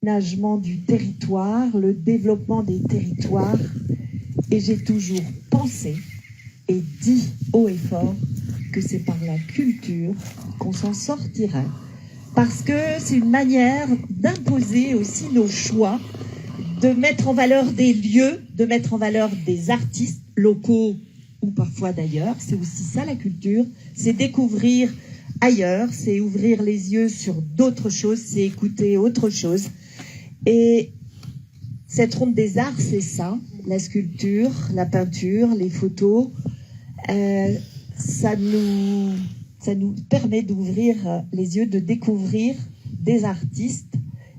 l'aménagement du territoire, le développement des territoires, et j'ai toujours pensé et dit haut et fort que c'est par la culture qu'on s'en sortirait, parce que c'est une manière d'imposer aussi nos choix, de mettre en valeur des lieux, de mettre en valeur des artistes locaux ou parfois d'ailleurs. C'est aussi ça la culture, c'est découvrir ailleurs, c'est ouvrir les yeux sur d'autres choses, c'est écouter autre chose. Et cette ronde des arts, c'est ça, la sculpture, la peinture, les photos. Ça nous permet d'ouvrir les yeux, de découvrir des artistes.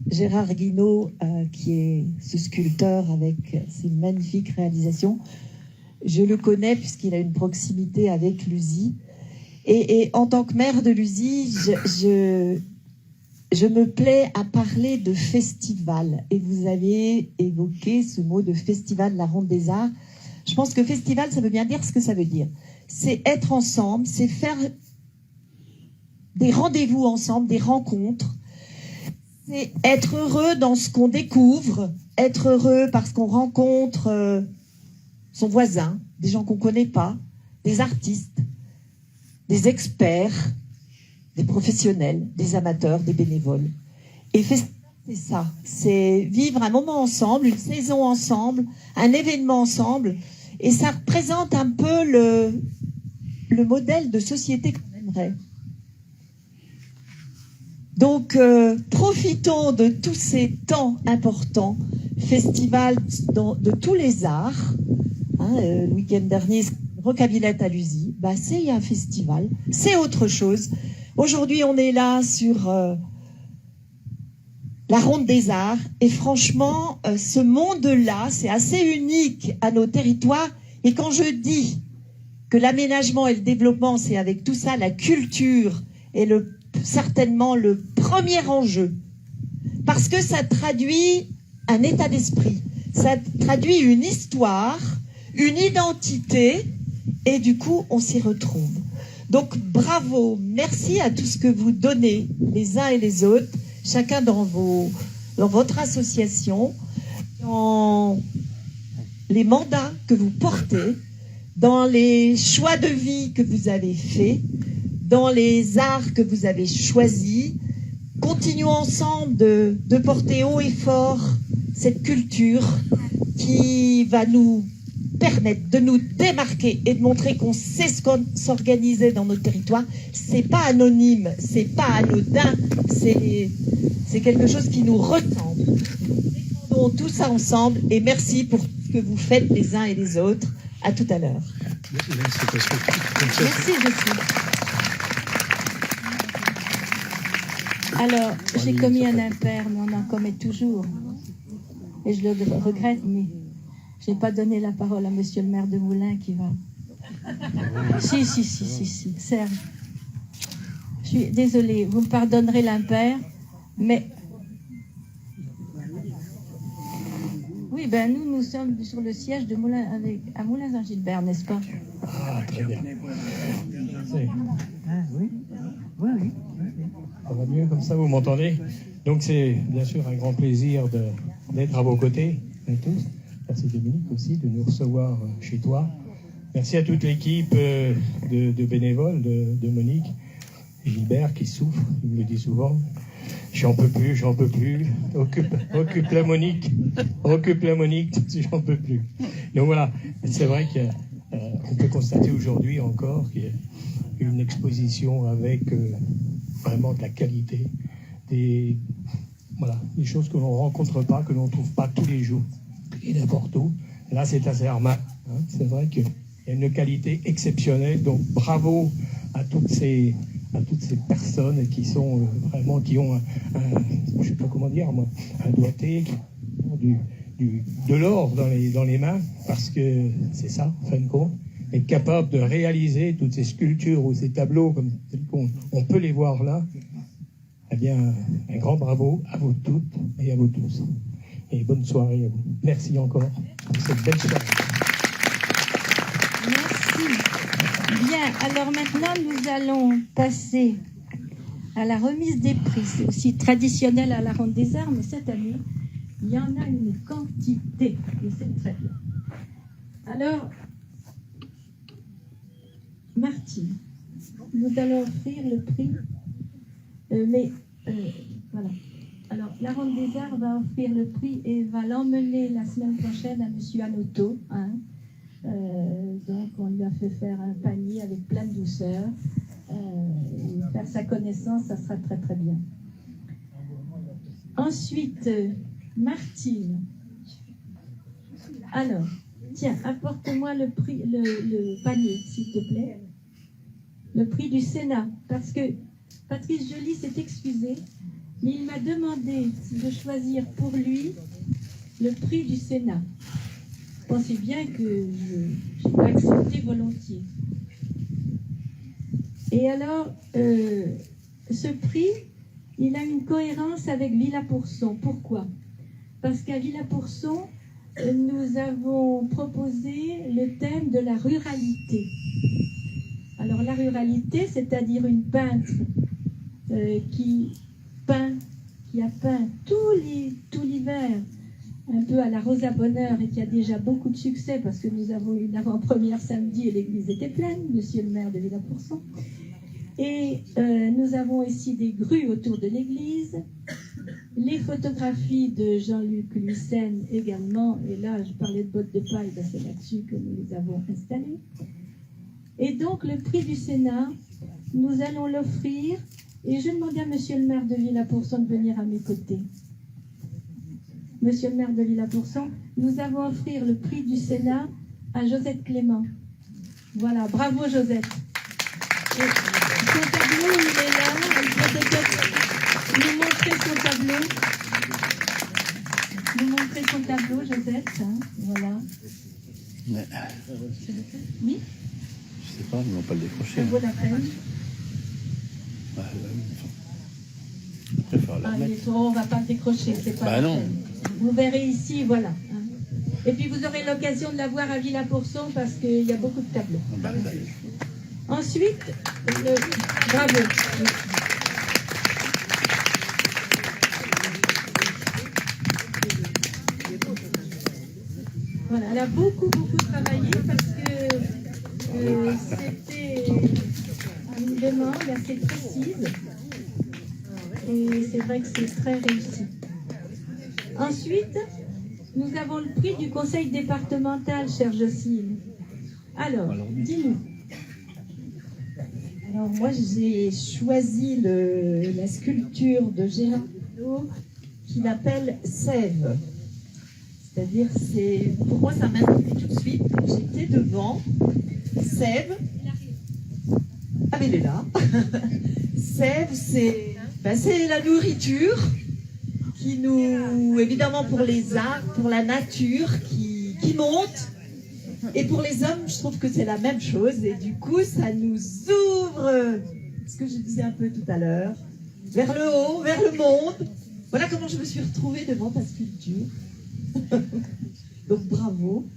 Gérard Guinaud, qui est ce sculpteur avec ses magnifiques réalisations, je le connais puisqu'il a une proximité avec l'USI. Et en tant que maire de l'USI, je me plais à parler de festival. Et vous avez évoqué ce mot de festival, la Ronde des Arts. Je pense que festival, ça veut bien dire ce que ça veut dire. C'est être ensemble, c'est faire des rendez-vous ensemble, des rencontres. C'est être heureux dans ce qu'on découvre, être heureux parce qu'on rencontre son voisin, des gens qu'on ne connaît pas, des artistes, des experts, des professionnels, des amateurs, des bénévoles. Et festival, c'est ça, c'est vivre un moment ensemble, une saison ensemble, un événement ensemble, et ça représente un peu le modèle de société qu'on aimerait. Donc, profitons de tous ces temps importants, festival de tous les arts. Le week-end dernier, Rocavillette à l'USI, c'est un festival, c'est autre chose. Aujourd'hui, on est là sur la Ronde des Arts, et franchement, ce monde-là, c'est assez unique à nos territoires. Et quand je dis que l'aménagement et le développement, c'est avec tout ça, la culture est certainement le premier enjeu, parce que ça traduit un état d'esprit, ça traduit une histoire, une identité, et du coup on s'y retrouve. Donc bravo, merci à tout ce que vous donnez les uns et les autres, chacun dans votre association, dans les mandats que vous portez, dans les choix de vie que vous avez faits, dans les arts que vous avez choisis. Continuons ensemble de porter haut et fort cette culture qui va nous permettre de nous démarquer et de montrer qu'on sait s'organiser dans notre territoire. C'est pas anonyme, c'est pas anodin, c'est quelque chose qui nous ressemble. Défendons tout ça ensemble, et merci pour ce que vous faites les uns et les autres. À tout à l'heure. Merci, Jessie. Alors, j'ai commis un impair, mais on en commet toujours. Et je le regrette, mais je n'ai pas donné la parole à monsieur le maire de Moulins qui va... Si, Serge. Je suis désolée, vous me pardonnerez l'impair, mais... Oui, nous sommes sur le siège de Moulins, à Moulins-en-Gilbert, n'est-ce pas? Ah, très bien. Oui. Ça va mieux comme ça, vous m'entendez? Donc c'est bien sûr un grand plaisir d'être à vos côtés, tous. Merci Dominique aussi de nous recevoir chez toi. Merci à toute l'équipe de bénévoles de Monique. Gilbert qui souffre, il me le dit souvent. J'en peux plus. Occupe la Monique, j'en peux plus. Donc voilà, c'est vrai qu'on peut constater aujourd'hui encore qu'il y a une exposition avec vraiment de la qualité, des choses que l'on rencontre pas, que l'on trouve pas tous les jours et n'importe où. Là, c'est assez rare. C'est vrai qu'il y a une qualité exceptionnelle. Donc bravo à toutes ces personnes qui sont vraiment, qui ont je sais pas comment dire moi, un doigté, de l'or dans les mains, parce que c'est ça, en fin de compte, être capable de réaliser toutes ces sculptures ou ces tableaux comme on peut les voir là. Eh bien, un grand bravo à vous toutes et à vous tous. Et bonne soirée à vous. Merci encore pour cette belle soirée. Merci. Bien, alors maintenant nous allons passer à la remise des prix. C'est aussi traditionnel à la Ronde des Arts, mais cette année, il y en a une quantité, et c'est très bien. Alors, Martine, nous allons offrir le prix, voilà. Alors, la Ronde des Arts va offrir le prix et va l'emmener la semaine prochaine à M. Anoto. Hein. Donc, on lui a fait faire un panier avec plein de douceur. Et faire sa connaissance, ça sera très très bien. Ensuite, Martine. Alors, tiens, apporte-moi le panier, s'il te plaît. Le prix du Sénat, parce que Patrice Joly s'est excusé, mais il m'a demandé de choisir pour lui le prix du Sénat. Pensez bien que je vais accepter volontiers. Et alors, ce prix, il a une cohérence avec Villa-Pourson. Pourquoi? Parce qu'à Villa-Pourson, nous avons proposé le thème de la ruralité. Alors la ruralité, c'est-à-dire une peintre qui a peint tout l'hiver, un peu à la Rosa Bonheur, et qui a déjà beaucoup de succès, parce que nous avons eu une avant-première samedi et l'église était pleine, monsieur le maire de Villa-Pourson. Et nous avons ici des grues autour de l'église, les photographies de Jean-Luc Lucen également, et là je parlais de bottes de paille, ben c'est là-dessus que nous les avons installées. Et donc le prix du Sénat, nous allons l'offrir, et je demandais à monsieur le maire de Villa-Pourson de venir à mes côtés. Monsieur le maire de Villa-Pourson, nous allons offrir le prix du Sénat à Josette Clément. Voilà, bravo Josette. Et son tableau, il est là, elle peut peut-être nous montrer son tableau. Nous montrer son tableau, Josette, hein, voilà. Mais... Oui? Je sais pas, ils vont pas le décrocher. Ça vaut la peine. Je préfère la mettre. On ne va pas le décrocher, c'est pas la non. peine. Vous verrez ici, voilà. Hein. Et puis vous aurez l'occasion de la voir à Villa-Pourson parce qu'il y a beaucoup de tableaux. Ensuite, bravo. Voilà, elle a beaucoup travaillé parce que c'était une demande assez précise. Et c'est vrai que c'est très réussi. Ensuite, nous avons le prix du conseil départemental, chère Jocelyne. Alors, dis-nous. Alors moi j'ai choisi la sculpture de Gérard Pinault qu'il appelle Sève. C'est-à-dire, pour moi ça m'a intrigué tout de suite. J'étais devant Sève. Ah mais il est là. Sève, c'est la nourriture qui nous, évidemment pour les arts, pour la nature qui monte. Et pour les hommes, je trouve que c'est la même chose. Et du coup, ça nous ouvre, ce que je disais un peu tout à l'heure, vers le haut, vers le monde. Voilà comment je me suis retrouvée devant ta sculpture. Donc bravo.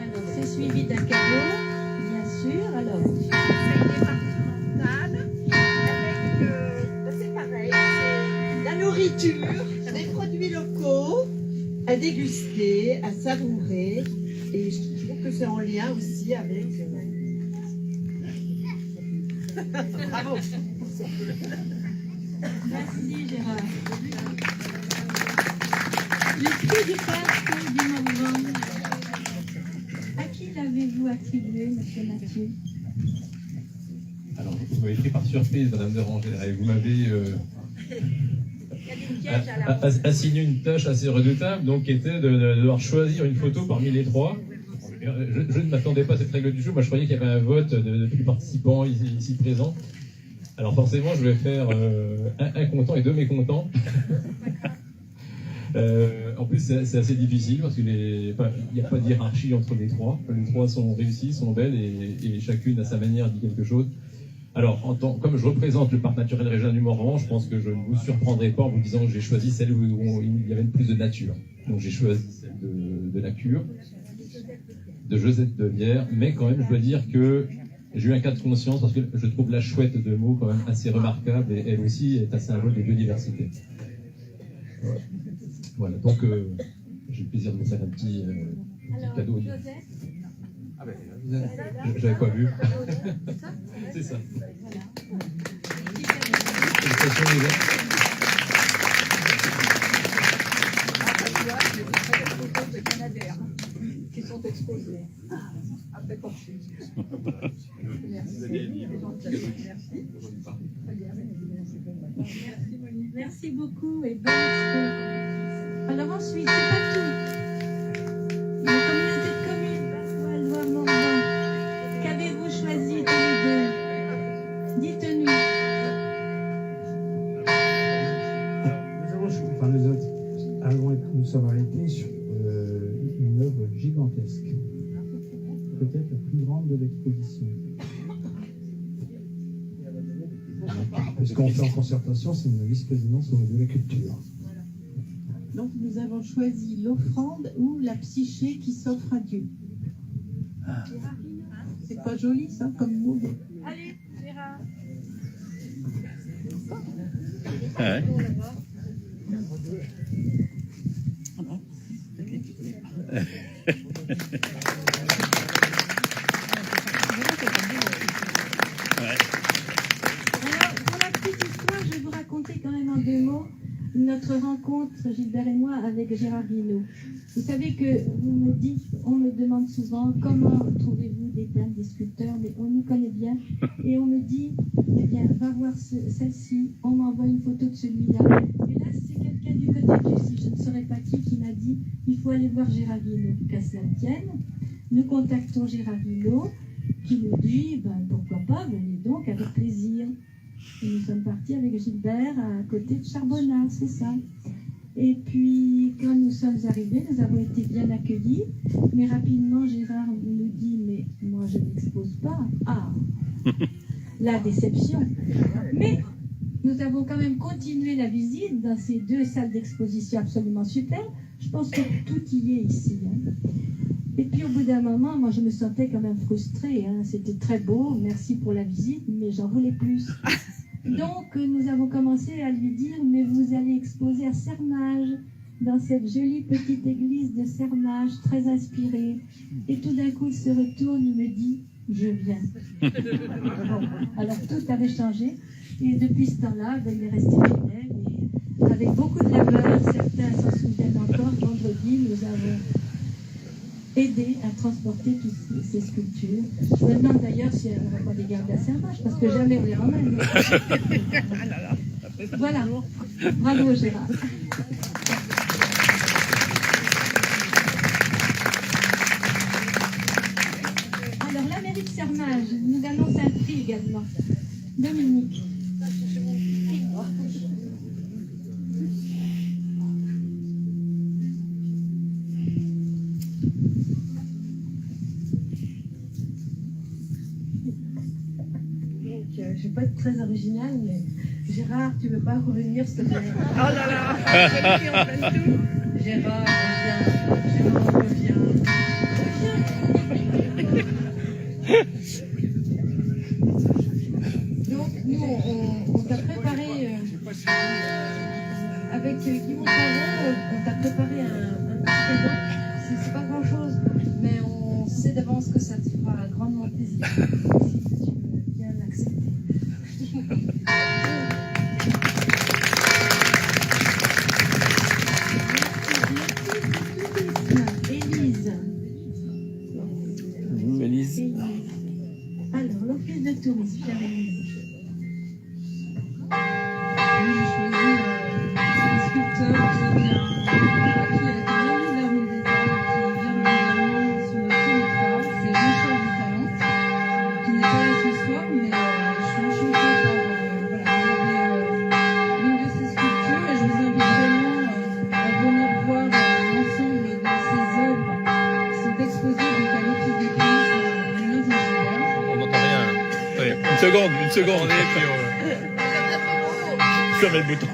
Alors, c'est suivi d'un cadeau, bien sûr. Alors, C'est pareil, c'est la nourriture, des produits locaux à déguster, à savourer. Et je trouve que c'est en lien aussi avec... Bravo. merci Gérard. Le prix du parc du Morvan, à qui l'avez-vous attribué, monsieur Mathieu? Alors, vous m'avez pris par surprise, Madame de Rangère, et vous m'avez assigné une tâche assez redoutable, donc qui était de devoir choisir une photo parmi les trois. Je ne m'attendais pas à cette règle du jeu, moi je croyais qu'il y avait un vote de tous les participants ici présents. Alors forcément, je vais faire un content et deux mécontents. En plus, c'est assez difficile parce qu'il n'y a pas de hiérarchie entre les trois. Les trois sont réussis, sont belles et chacune à sa manière dit quelque chose. Alors, comme je représente le parc naturel régional du Morvan, je pense que je ne vous surprendrai pas en vous disant que j'ai choisi celle où il y avait le plus de nature. Donc j'ai choisi celle de la cure. de Josette de Bière, mais quand même, je dois dire que j'ai eu un cas de conscience parce que je trouve la chouette de mots quand même assez remarquable et elle aussi est un symbole de biodiversité. Voilà, donc j'ai le plaisir de vous faire un petit cadeau. J'avais pas vu. C'est ça. Félicitations, Josette. Qui sont exposés. Après Corchus. Merci. Merci beaucoup et bonne expo. Alors ensuite, c'est pas tout. La communauté de communes Bafoile, Loire-Mordant, qu'avez-vous choisi tous les deux? Dites-nous. Nous sommes arrêtés sur une œuvre gigantesque, peut-être la plus grande de l'exposition. Ce qu'on fait en concertation, c'est une vice-présidence au niveau de la culture. Donc nous avons choisi l'offrande ou la psyché qui s'offre à Dieu. C'est pas joli ça comme mot. Allez, Gérard. Ouais. Alors, pour la petite histoire, je vais vous raconter quand même en 2 mots notre rencontre, Gilbert et moi, avec Gérard Guinaud. Vous savez que on me demande souvent comment trouvez-vous des thèmes, des sculpteurs, mais on nous connaît bien. Et on me dit, eh bien, va voir celle-ci, on m'envoie une photo de celui-là. Et là, c'est quelqu'un du côté du, je ne saurais pas qui m'a dit, il faut aller voir Gérard Guinaud. Qu'à cela tienne, nous contactons Gérard Guinaud, qui nous dit, ben, pourquoi pas, venez donc, avec plaisir. Et nous sommes partis avec Gilbert à côté de Charbonnat, c'est ça. Et puis, quand nous sommes arrivés, nous avons été bien accueillis. Mais rapidement, Gérard nous dit, mais moi, je n'expose pas. Ah, la déception. Mais nous avons quand même continué la visite dans ces 2 salles d'exposition absolument super. Je pense que tout y est ici. Hein. Et puis, au bout d'un moment, moi, je me sentais quand même frustrée. Hein. C'était très beau, merci pour la visite, mais j'en voulais plus. Donc, nous avons commencé à lui dire, mais vous allez exposer à Cernage, dans cette jolie petite église de Cernage, très inspirée. Et tout d'un coup, il se retourne, il me dit, je viens. Bon, alors, tout avait changé. Et depuis ce temps-là, ben, il est resté fidèle. Et avec beaucoup de labeur, certains s'en souviennent encore, vendredi, nous avons aidé à transporter toutes ces sculptures. Je me demande d'ailleurs si elles ne vont pas les garder à Cernage, parce que jamais on les ramène. Voilà. Bravo Gérard. Alors la mairie de Cernage nous annonce un prix également. Dominique. Je ne vais pas être très originale, mais Gérard, tu ne veux pas revenir, s'il te plaît? Oh là là. Gérard, reviens. Donc, nous, on t'a préparé, avec Guillaume Caron, on t'a préparé un petit cadeau. C'est pas grand-chose, mais on sait d'avance que ça te fera grandement plaisir. Si tu veux bien l'accepter. Élise. Élise. Alors, l'office de tourisme, chère Élise. Moi, j'ai choisi un sculpteur qui vient du Vernon des Arts, qui vient régulièrement sur notre territoire. C'est Jean-Charles Talent, qui n'est pas là ce soir, mais je suis enchantée par l'une de ses sculptures et je vous invite vraiment à venir voir l'ensemble de ses œuvres qui sont exposées donc à l'office de tourisme de Nozingibert. On n'entend rien. Ouais, une seconde. Et puis je mets le bouton.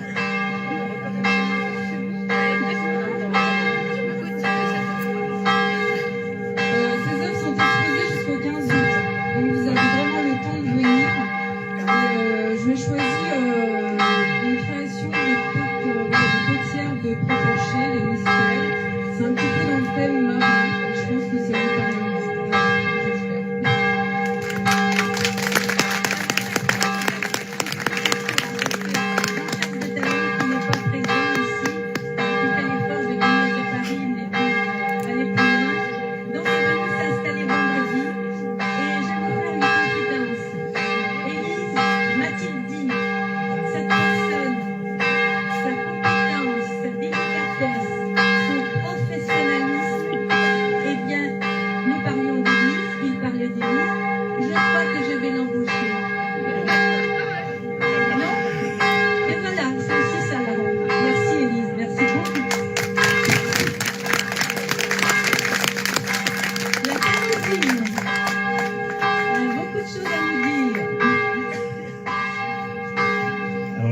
j'ai choisi une création des potières de Provencher, les Mistral. C'est un petit peu dans le thème marin. Je pense que c'est une parole.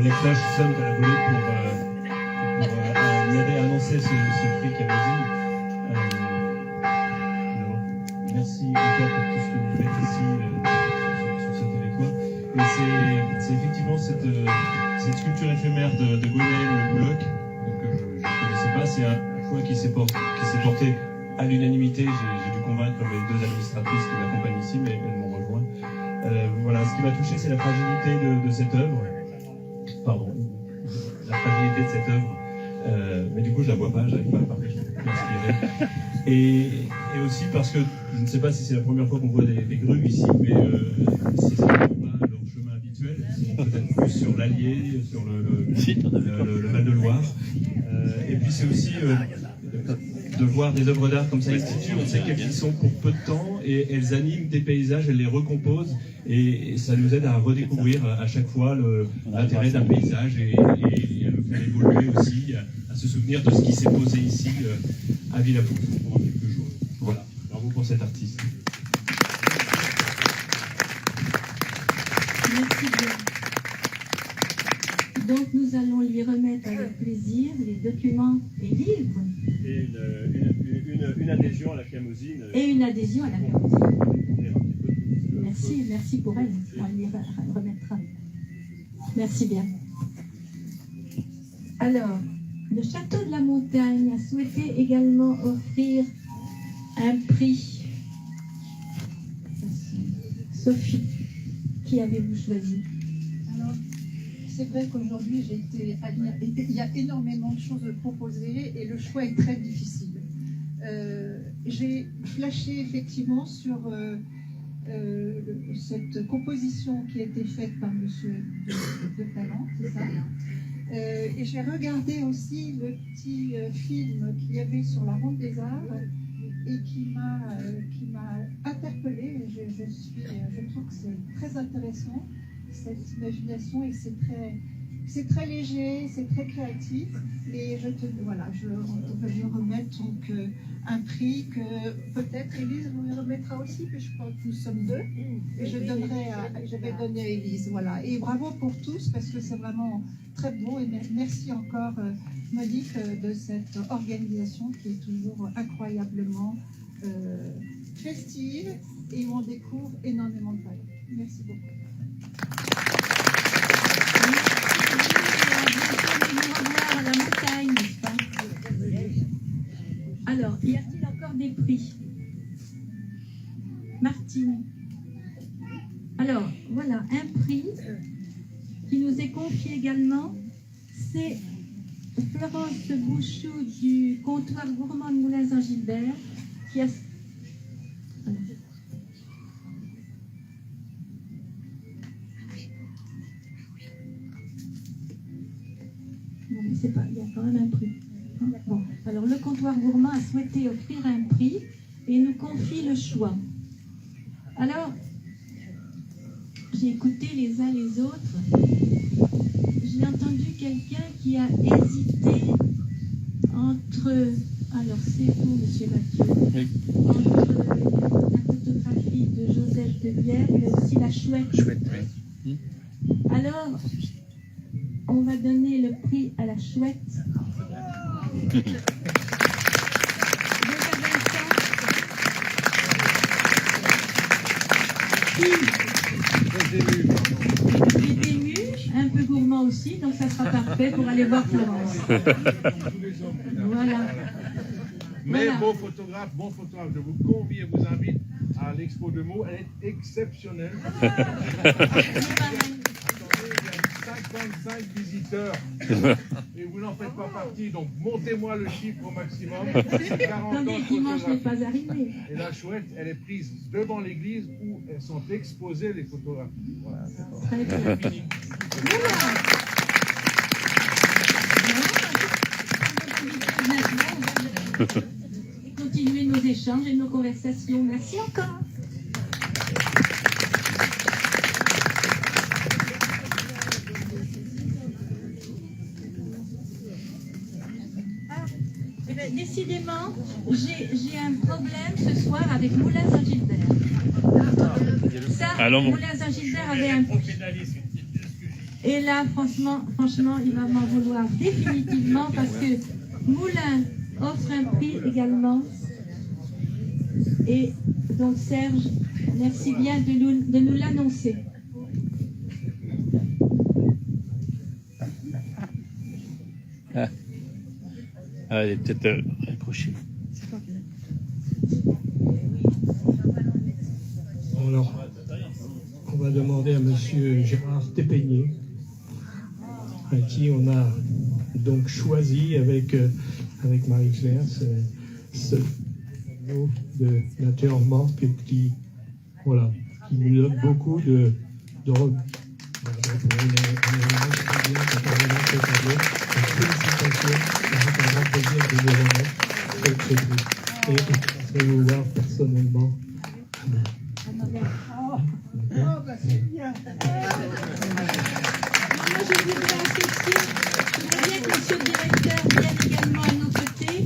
Les cloches sonnent à la volée pour m'aider à annoncer ce prix Camosine. Merci encore pour tout ce que vous faites ici sur ce territoire. Et c'est effectivement cette sculpture éphémère de Gwenaëlle Le Bouloc, que je ne connaissais pas. C'est un choix qui s'est porté à l'unanimité. J'ai dû convaincre les deux administratrices qui m'accompagnent ici, mais elles m'ont rejoint. Voilà, ce qui m'a touché, c'est la fragilité de cette œuvre. Pardon, la fragilité de cette œuvre, mais du coup je la vois pas, j'arrive pas à parler, je suis plus inspiré. Et aussi parce que je ne sais pas si c'est la première fois qu'on voit des grues ici, mais c'est certainement pas leur chemin habituel, ils sont peut-être plus sur l'Allier, sur le Val-de-Loire. Et puis c'est aussi de voir des œuvres d'art comme ça instituées, on sait qu'elles sont pour peu de temps et elles animent des paysages, elles les recomposent et ça nous aide à redécouvrir à chaque fois l'intérêt d'un paysage et à le faire évoluer aussi, à se souvenir de ce qui s'est posé ici à Villafranche pendant quelques jours. Voilà, bravo pour cet artiste. Merci bien. Donc nous allons lui remettre avec plaisir les documents et livres. Et une adhésion à la Camosine. Et une adhésion à la Camosine. Merci pour elle. On lui remettra. Merci bien. Alors, le Château de la Montagne a souhaité également offrir un prix. Sophie, qui avez-vous choisi? Alors, c'est vrai qu'aujourd'hui, il y a énormément de choses proposées et le choix est très difficile. J'ai flashé effectivement sur cette composition qui a été faite par M. de Talent, c'est ça. Et j'ai regardé aussi le petit film qu'il y avait sur la Ronde des Arts et qui m'a interpellée. Je trouve que c'est très intéressant, cette imagination, et c'est très léger, c'est très créatif. Et je vais lui remettre donc un prix que peut-être Élise vous lui remettra aussi, que je crois que nous sommes deux. Et je vais donner à Élise. Voilà. Et bravo pour tous, parce que c'est vraiment très beau. Et merci encore, Monique, de cette organisation qui est toujours incroyablement festive et où on découvre énormément de valeurs. Merci beaucoup. À la montagne, n'est-ce pas? Alors, y a-t-il encore des prix? Martine. Alors, voilà, un prix qui nous est confié également. C'est Florence Bouchou du comptoir gourmand de Moulins-en-Gilbert qui a... Voilà. Non, mais c'est pas, il y a quand même un prix. Bon, alors le comptoir gourmand a souhaité offrir un prix et nous confie le choix. Alors, j'ai écouté les uns les autres. J'ai entendu quelqu'un qui a hésité entre... Alors, c'est vous, monsieur Mathieu. Oui. Entre la photographie de Joseph de Bière et aussi la chouette. Oui. Alors, on va donner le prix à la chouette. Les Bémuches. un peu gourmand aussi, donc ça sera parfait pour aller voir Florence. Voilà. Mais Voilà. bon photographe, je vous convie et vous invite à l'expo de mots, elle est exceptionnelle. Attendez, il y a 55 visiteurs et vous n'en faites pas partie, donc montez-moi le chiffre au maximum. C'est 40 ans Attendez, de dimanche n'est photographie. pas arrivé. Et la chouette, elle est prise devant l'église où elles sont exposées les photographies. Voilà. Très bien. Et continuer nos échanges et nos conversations. Merci encore. Eh ben, décidément, j'ai un problème ce soir avec Moulin Saint-Gilbert. Ça, Alors, bon. Moulin Saint-Gilbert avait un... Et là, franchement, il va m'en vouloir définitivement parce que Moulin offre un prix également. Et donc, Serge, merci bien de nous l'annoncer. Ah, elle est peut-être accrochée. Alors, on va demander à monsieur Gérard Tépénier, à qui on a donc choisi avec Marie-Claire ce tableau de nature morte qui nous donne beaucoup de Voilà, donc on est vraiment très bien quand on regarde ce tableau. Donc, félicitations, c'est un grand plaisir de vous remettre ce prix. Et de vous voir personnellement. Moi, je voudrais associer, je voudrais bien que monsieur le directeur vienne également à nos côtés.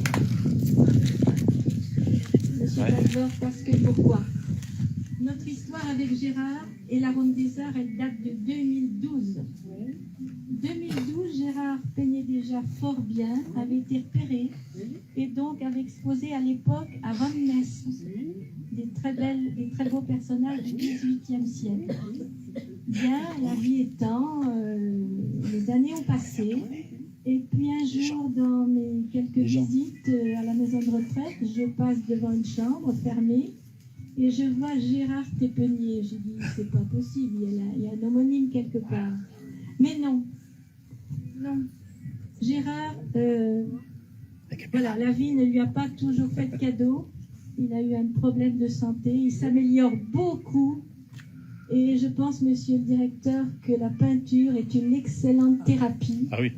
Monsieur Dalbord, parce que pourquoi? Notre histoire avec Gérard et la Ronde des Arts, elle date de 2012. 2012, Gérard peignait déjà fort bien, avait été repéré et donc avait exposé à l'époque à Vannes des très beaux personnages du XVIIIe siècle. Bien, la vie étant, les années ont passé, et puis un jour, dans mes quelques visites à la maison de retraite, je passe devant une chambre fermée, et je vois Gérard Tépénier. J'ai dit, c'est pas possible, il y a un homonyme quelque part. Mais non, Gérard, voilà, la vie ne lui a pas toujours fait de cadeau. Il a eu un problème de santé, il s'améliore beaucoup. Et je pense, monsieur le directeur, que la peinture est une excellente thérapie. Ah oui.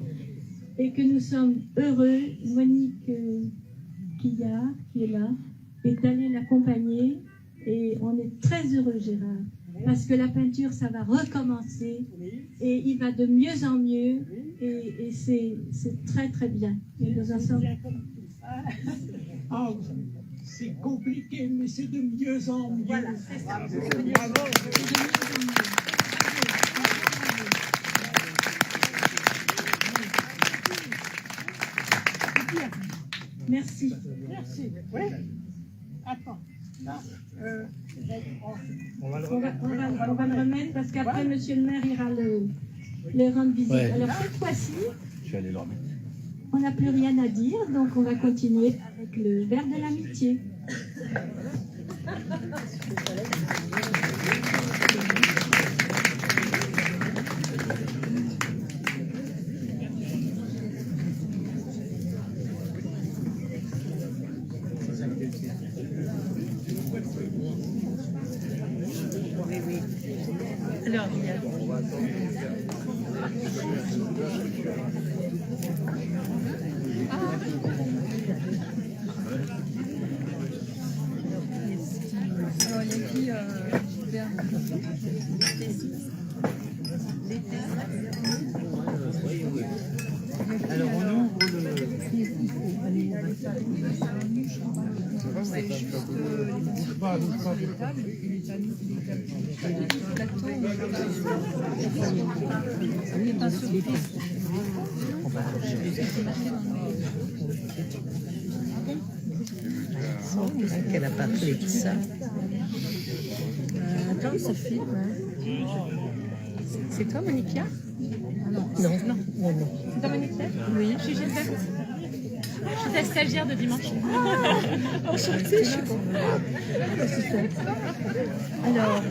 Et que nous sommes heureux, Monique qui est là, et d'aller l'accompagner. Et on est très heureux, Gérard, parce que la peinture, ça va recommencer, et il va de mieux en mieux, et c'est très très bien. Et nous en sommes... C'est compliqué, mais c'est de mieux en mieux. Voilà, c'est ça. Merci. Merci. Oui. Attends. Là, on va le remettre parce qu'après, monsieur le maire ira le rendre visite. Ouais. Alors, cette fois-ci, Je vais aller le remettre. on n'a plus rien à dire, donc on va continuer avec le verre de l'amitié. Alors, il y a... Alors, il y a qui alors on ouvre le... Qu'elle a parlé de ça. Attends, ce film. C'est toi, Monica? Non. C'est toi, Monica? Oui. Je suis Gilberte. Je suis ta stagiaire de dimanche. Enchantée, je suis contente. Alors,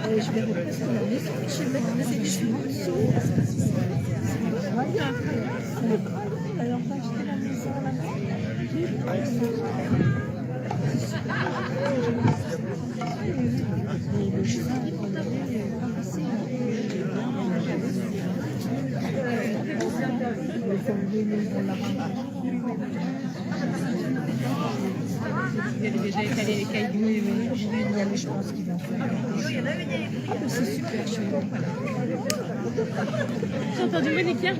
je vais vous passer la maison. Je vais mettre des cheveux en dessous. Alors, on va acheter la maison Vous avez déjà étalé les cailloux. Oui, mais je pense qu'ils vont faire. C'est super chouette. J'ai entendu Monica.